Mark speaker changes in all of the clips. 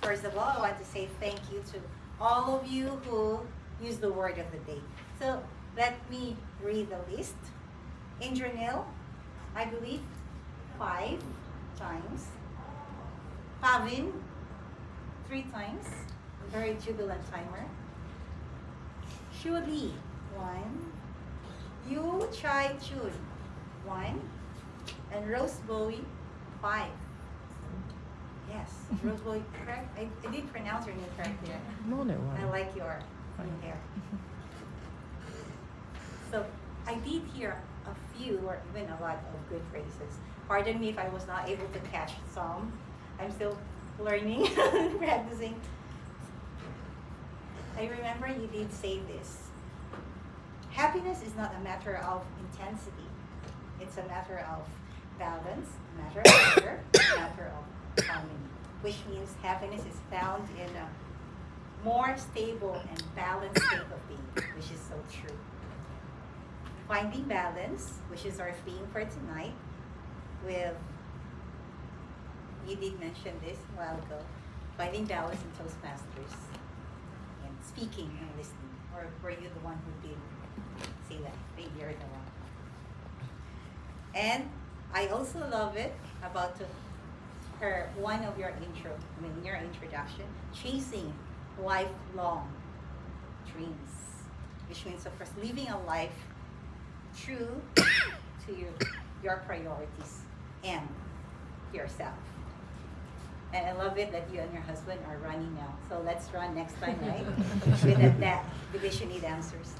Speaker 1: First of all, I want to say thank you to all of you who use the word of the day. So let me read the list. Indranil, I believe 5 times. Pavin, 3 times. A very jubilant timer. Shuli, 1. Yu Chai Chun, 1. And Rose Bowie, 5. Yes, Rose Bowie, correct? I did pronounce your name correctly.
Speaker 2: No, no.
Speaker 1: I like your new hair. So I did hear a few or even a lot of good phrases. Pardon me if I was not able to catch some. I'm still learning, practicing. I remember you did say this. Happiness is not a matter of intensity. It's a matter of balance, a matter of order, a matter of harmony. Which means happiness is found in a more stable and balanced state of being, which is so true. Finding balance, which is our theme for tonight, with, you did mention this a while ago, finding balance in Toastmasters, and speaking and listening. Or were you the one who did say that? Maybe you're the one. And I also love it about one of your your introduction, chasing lifelong dreams, which means of course living a life true to your priorities and yourself. And I love it that you and your husband are running now. So let's run next time, right? With that division need answers.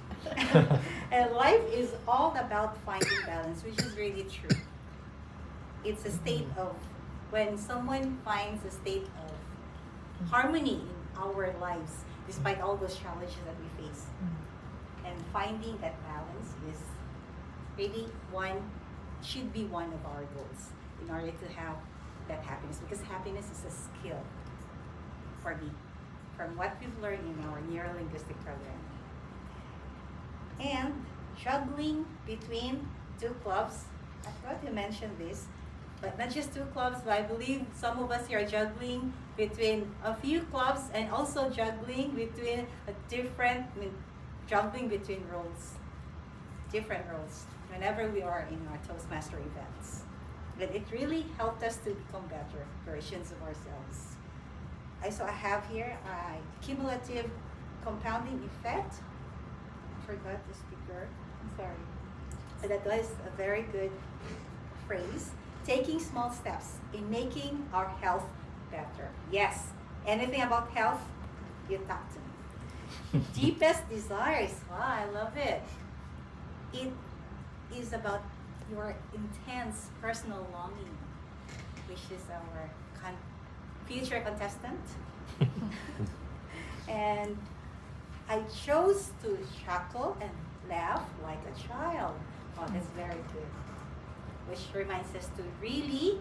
Speaker 1: And life is all about finding balance, which is really true. It's a state of, when someone finds a state of harmony in our lives, despite all those challenges that we face. And finding that balance is really should be one of our goals in order to have that happiness, because happiness is a skill for me, from what we've learned in our neuro-linguistic program. And juggling between 2 clubs, I forgot to mention this, but not just 2 clubs, but I believe some of us here are juggling between a few clubs and also juggling between juggling between roles, different roles, whenever we are in our Toastmaster events. But it really helped us to become better versions of ourselves. I have here a cumulative compounding effect. I forgot the speaker, I'm sorry. But that was a very good phrase. Taking small steps in making our health better. Yes, anything about health, you talk to me. Deepest desires, wow, I love it. It is about your intense personal longing, which is our future contestant. And I chose to chuckle and laugh like a child. Oh, that's very good. Which reminds us to really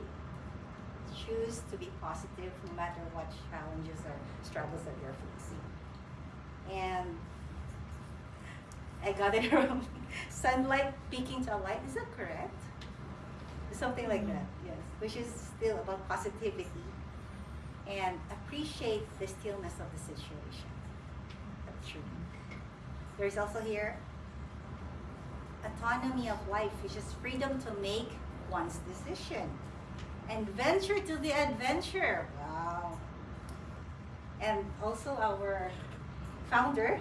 Speaker 1: choose to be positive no matter what challenges or struggles that you're facing. And I got it wrong. Sunlight peeking to a light, is that correct? Something like that, yes. Which is still about positivity and appreciate the stillness of the situation. That's true. There's also here autonomy of life, which is freedom to make one's decision. And venture to the adventure. Wow. And also our founder,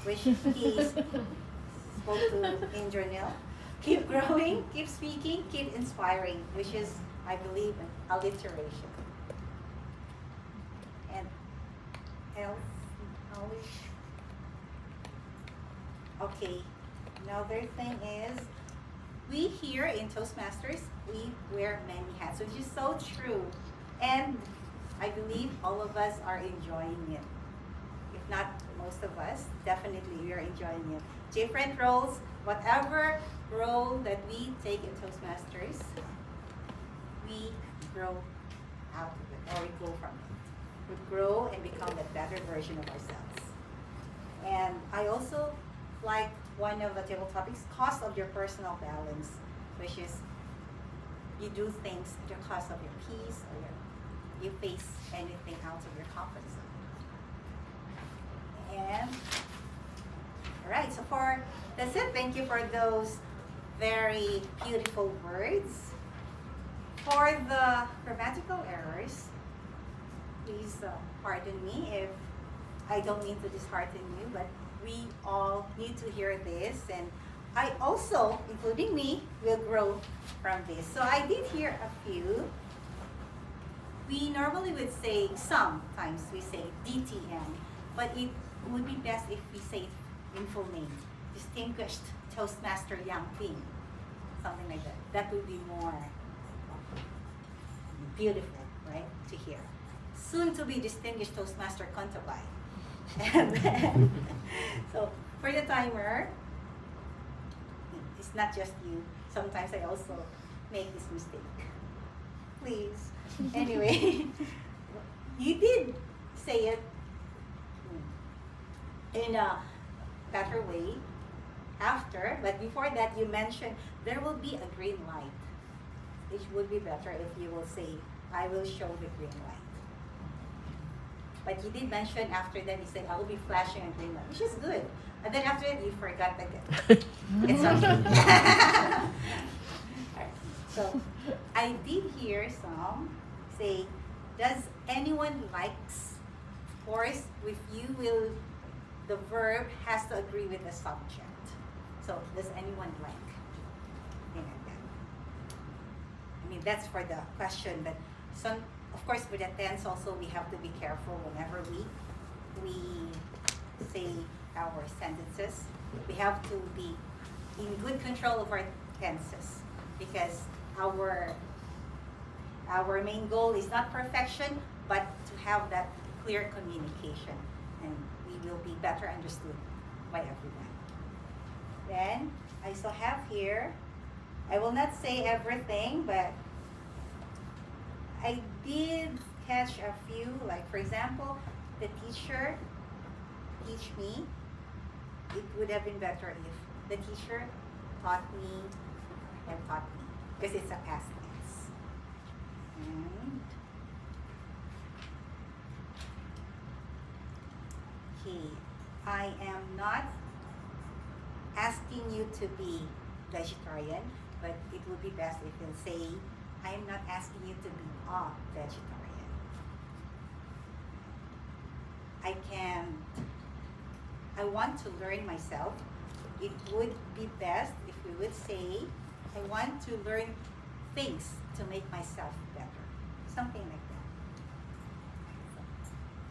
Speaker 1: which he spoke to Indranil. Keep growing, keep speaking, keep inspiring, which is, I believe, an alliteration. And health, knowledge. Okay, another thing is, we here in Toastmasters, we wear many hats, which is so true. And I believe all of us are enjoying it. If not most of us, definitely we are enjoying it. Different roles, whatever role that we take in Toastmasters, we grow out of it, or we go from it. We grow and become a better version of ourselves. And I also like one of the table topics, cost of your personal balance, which is you do things at the cost of your peace or your you face anything out of your comfort zone. And all right, so that's it. Thank you for those very beautiful words. For the grammatical errors, please pardon me if I don't mean to dishearten you, but we all need to hear this, and I also, including me, will grow from this. So I did hear a few. We normally would say, sometimes we say DTM, but it would be best if we say it in full name. Distinguished Toastmaster Yang Ping. Something like that. That would be more beautiful, right, to hear. Soon to be Distinguished Toastmaster Kontabay. And then, so for the timer, it's not just you. Sometimes I also make this mistake. Please. Anyway, you did say it in a better way after, but before that you mentioned there will be a green light. It would be better if you will say, I will show the green light. But you did mention after that, you said, I will be flashing a green light, which is good. And then after that, you forgot again. It's okay. Alright. So, I did hear some say, does anyone likes? Of course, with you will, the verb has to agree with the subject. So, does anyone like? I mean, that's for the question, but some, of course, for the tense also, we have to be careful whenever we say our sentences. We have to be in good control of our tenses, because our main goal is not perfection, but to have that clear communication, and we will be better understood by everyone. Then I still have here, I will not say everything, but I did catch a few, like for example, the teacher teach me. It would have been better if the teacher taught me and taught me, because it's a past tense. And okay, I am not asking you to be vegetarian, but it would be best if you'll say, I am not asking you to be a vegetarian. I want to learn myself. It would be best if we would say, I want to learn things to make myself better. Something like that.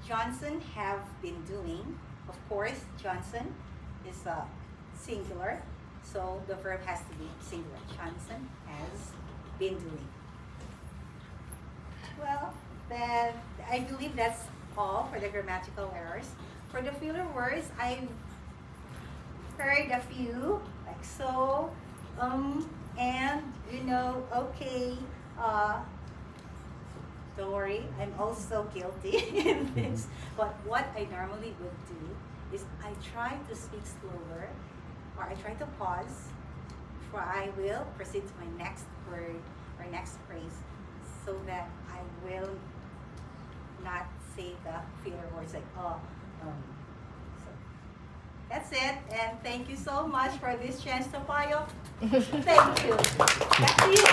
Speaker 1: Johnson have been doing, of course, Johnson is a singular, so the verb has to be singular. Johnson has been doing. Well, then I believe that's all for the grammatical errors. For the filler words, I've heard a few, like so, and, okay, don't worry, I'm also guilty in this. But what I normally would do is I try to speak slower, or I try to pause before I will proceed to my next word or next phrase, so that I will not say the filler words like, So that's it, and thank you so much for this chance to Payoh. Thank you. Back to you.